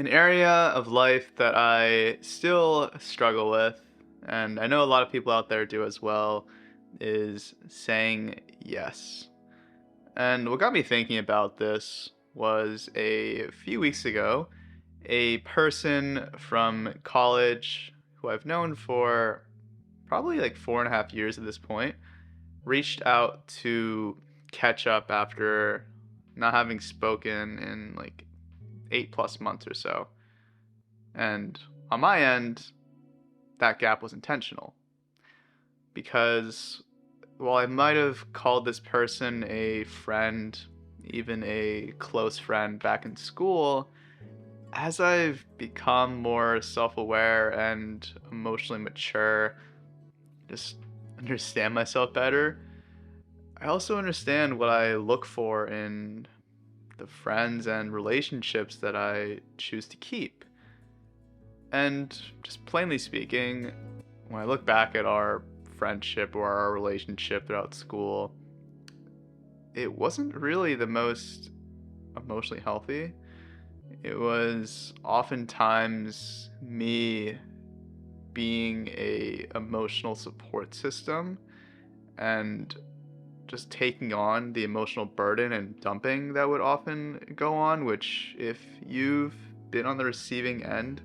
An area of life that I still struggle with, and I know a lot of people out there do as well, is saying yes. And what got me thinking about this was a few weeks ago, a person from college who I've known for probably like 4.5 years at this point reached out to catch up after not having spoken in like 8+ months or so. And on my end, that gap was intentional because while I might have called this person a friend, even a close friend back in school, as I've become more self aware and emotionally mature, just understand myself better, I also understand what I look for in the friends and relationships that I choose to keep. And just plainly speaking, when I look back at our friendship or our relationship throughout school, it wasn't really the most emotionally healthy. It was oftentimes me being a emotional support system and just taking on the emotional burden and dumping that would often go on, which if you've been on the receiving end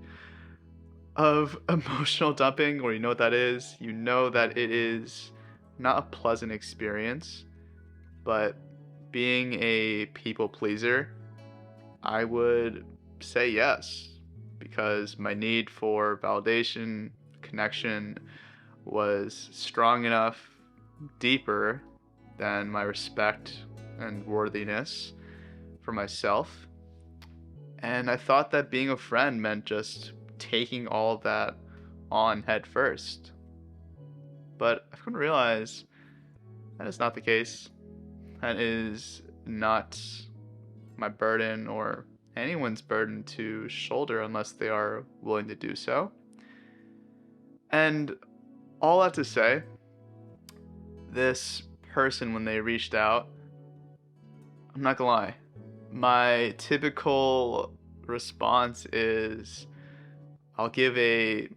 of emotional dumping, or you know what that is, you know that it is not a pleasant experience. But being a people pleaser, I would say yes because my need for validation, connection was strong enough, deeper than my respect and worthiness for myself. And I thought that being a friend meant just taking all of that on head first. But I've come to realize that is not the case. That is not my burden or anyone's burden to shoulder unless they are willing to do so. And all that to say, this person, when they reached out, I'm not gonna lie, my typical response is I'll give a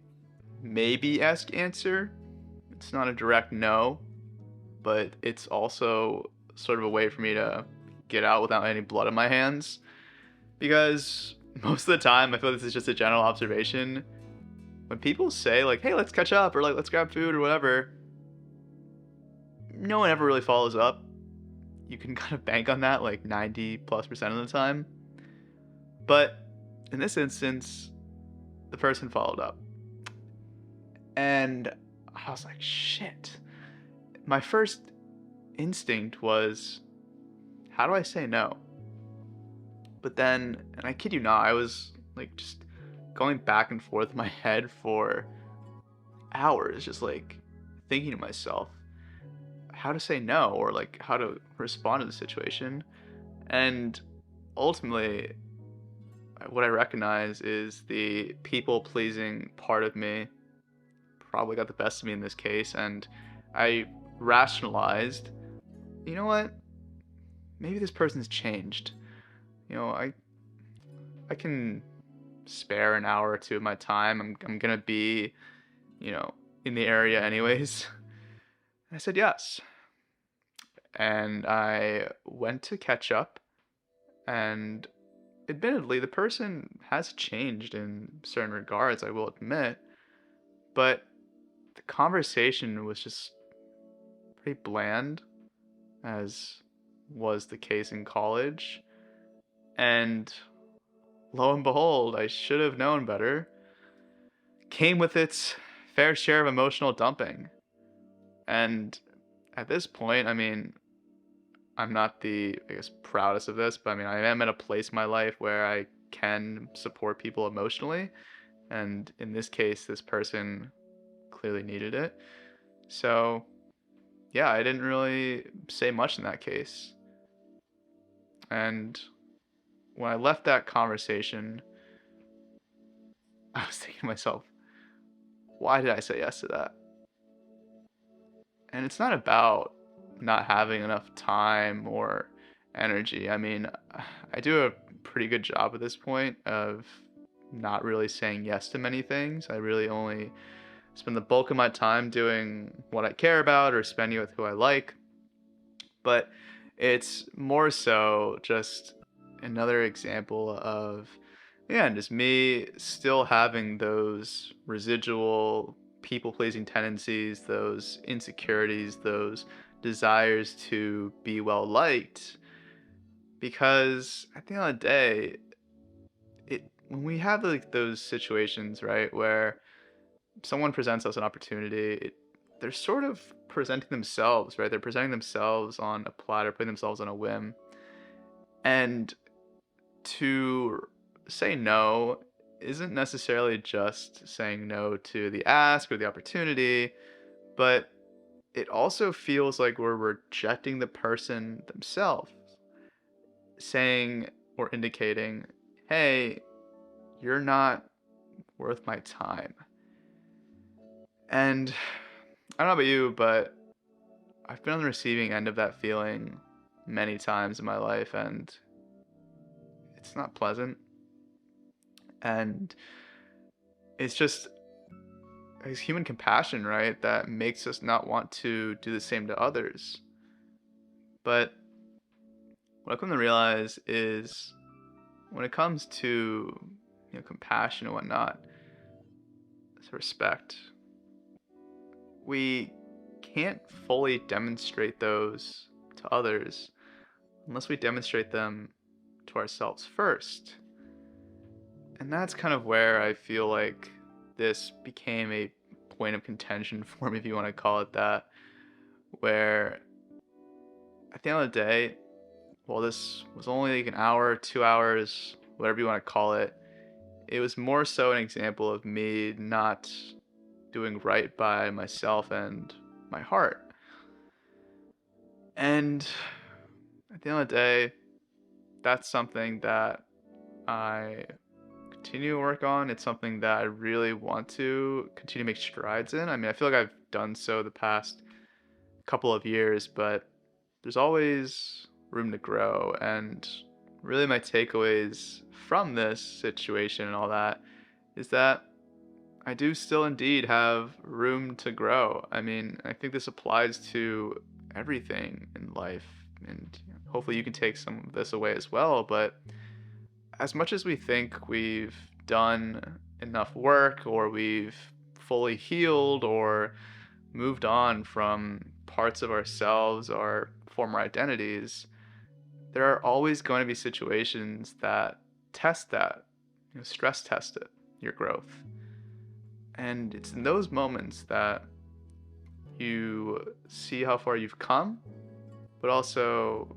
maybe-esque answer. It's not a direct no, but it's also sort of a way for me to get out without any blood on my hands. Because most of the time, I feel this is just a general observation. When people say, like, hey, let's catch up, or like, let's grab food, or whatever, no one ever really follows up. You can kind of bank on that like 90+% of the time. But in this instance, the person followed up. And I was like, shit. My first instinct was, how do I say no? But then, and I kid you not, I was like just going back and forth in my head for hours, just like thinking to myself how to say no or like how to respond to the situation. And ultimately, what I recognize is the people pleasing part of me probably got the best of me in this case. And I rationalized, you know what? Maybe this person's changed. You know, I can spare an hour or two of my time. I'm gonna be, you know, in the area anyways. I said yes. And I went to catch up, and admittedly, the person has changed in certain regards, I will admit, but the conversation was just pretty bland, as was the case in college. And lo and behold, I should have known better, came with its fair share of emotional dumping. And at this point, I mean, I'm not the, I guess, proudest of this, but I mean, I am at a place in my life where I can support people emotionally. And in this case, this person clearly needed it. So, yeah, I didn't really say much in that case. And when I left that conversation, I was thinking to myself, why did I say yes to that? And it's not about not having enough time or energy. I mean, I do a pretty good job at this point of not really saying yes to many things. I really only spend the bulk of my time doing what I care about or spending it with who I like. But it's more so just another example of, yeah, just me still having those residual people pleasing tendencies, those insecurities, those desires to be well liked. Because at the end of the day, it when we have like those situations, right, where someone presents us an opportunity, they're sort of presenting themselves, right? They're presenting themselves on a platter, putting themselves on a whim. And to say no isn't necessarily just saying no to the ask or the opportunity, but it also feels like we're rejecting the person themselves, saying or indicating, hey, you're not worth my time. And I don't know about you, but I've been on the receiving end of that feeling many times in my life, and it's not pleasant. And it's just it's human compassion, right? That makes us not want to do the same to others. But what I've come to realize is when it comes to compassion and whatnot, it's respect. We can't fully demonstrate those to others unless we demonstrate them to ourselves first. And that's kind of where I feel like this became a point of contention for me, if you want to call it that, where at the end of the day, well, this was only like an hour, 2 hours, whatever you want to call it, it was more so an example of me not doing right by myself and my heart. And at the end of the day, that's something that I continue to work on. It's something that I really want to continue to make strides in. I mean, I feel like I've done so the past couple of years, but there's always room to grow. And really, my takeaways from this situation and all that is that I do still indeed have room to grow. I mean, I think this applies to everything in life, and hopefully, you can take some of this away as well. But as much as we think we've done enough work, or we've fully healed or moved on from parts of ourselves or former identities, there are always going to be situations that test that, stress test it, your growth. And it's in those moments that you see how far you've come, but also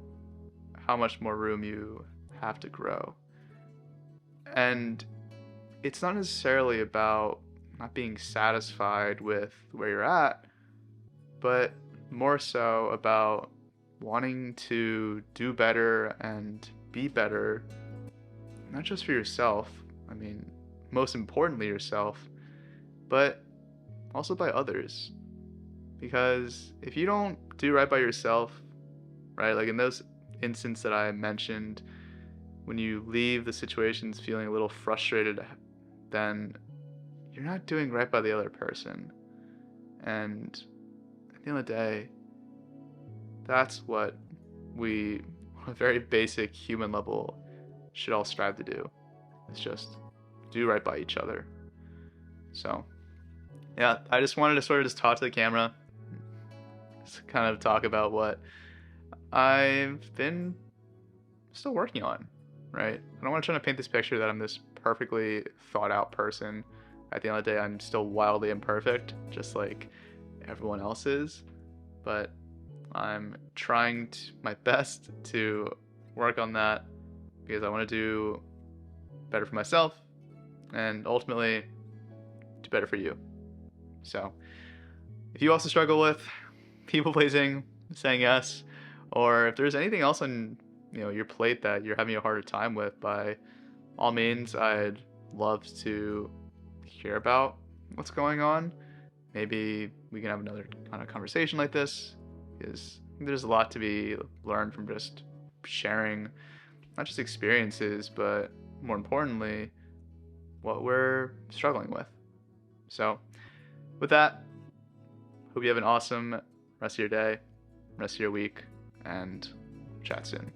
how much more room you have to grow. And it's not necessarily about not being satisfied with where you're at, but more so about wanting to do better and be better, not just for yourself, I mean, most importantly yourself, but also by others. Because if you don't do right by yourself, right, like in those instances that I mentioned, when you leave the situations feeling a little frustrated, then you're not doing right by the other person. And at the end of the day, that's what we, on a very basic human level, should all strive to do. It's just do right by each other. So, yeah, I just wanted to sort of just talk to the camera, just kind of talk about what I've been still working on, right? I don't want to try to paint this picture that I'm this perfectly thought out person. At the end of the day, I'm still wildly imperfect, just like everyone else is. But I'm trying my best to work on that because I want to do better for myself and ultimately do better for you. So if you also struggle with people pleasing, saying yes, or if there's anything else on your plate that you're having a harder time with, by all means, I'd love to hear about what's going on. Maybe we can have another kind of conversation like this, because there's a lot to be learned from just sharing not just experiences, but more importantly, what we're struggling with. So, with that, hope you have an awesome rest of your day, rest of your week, and chat soon.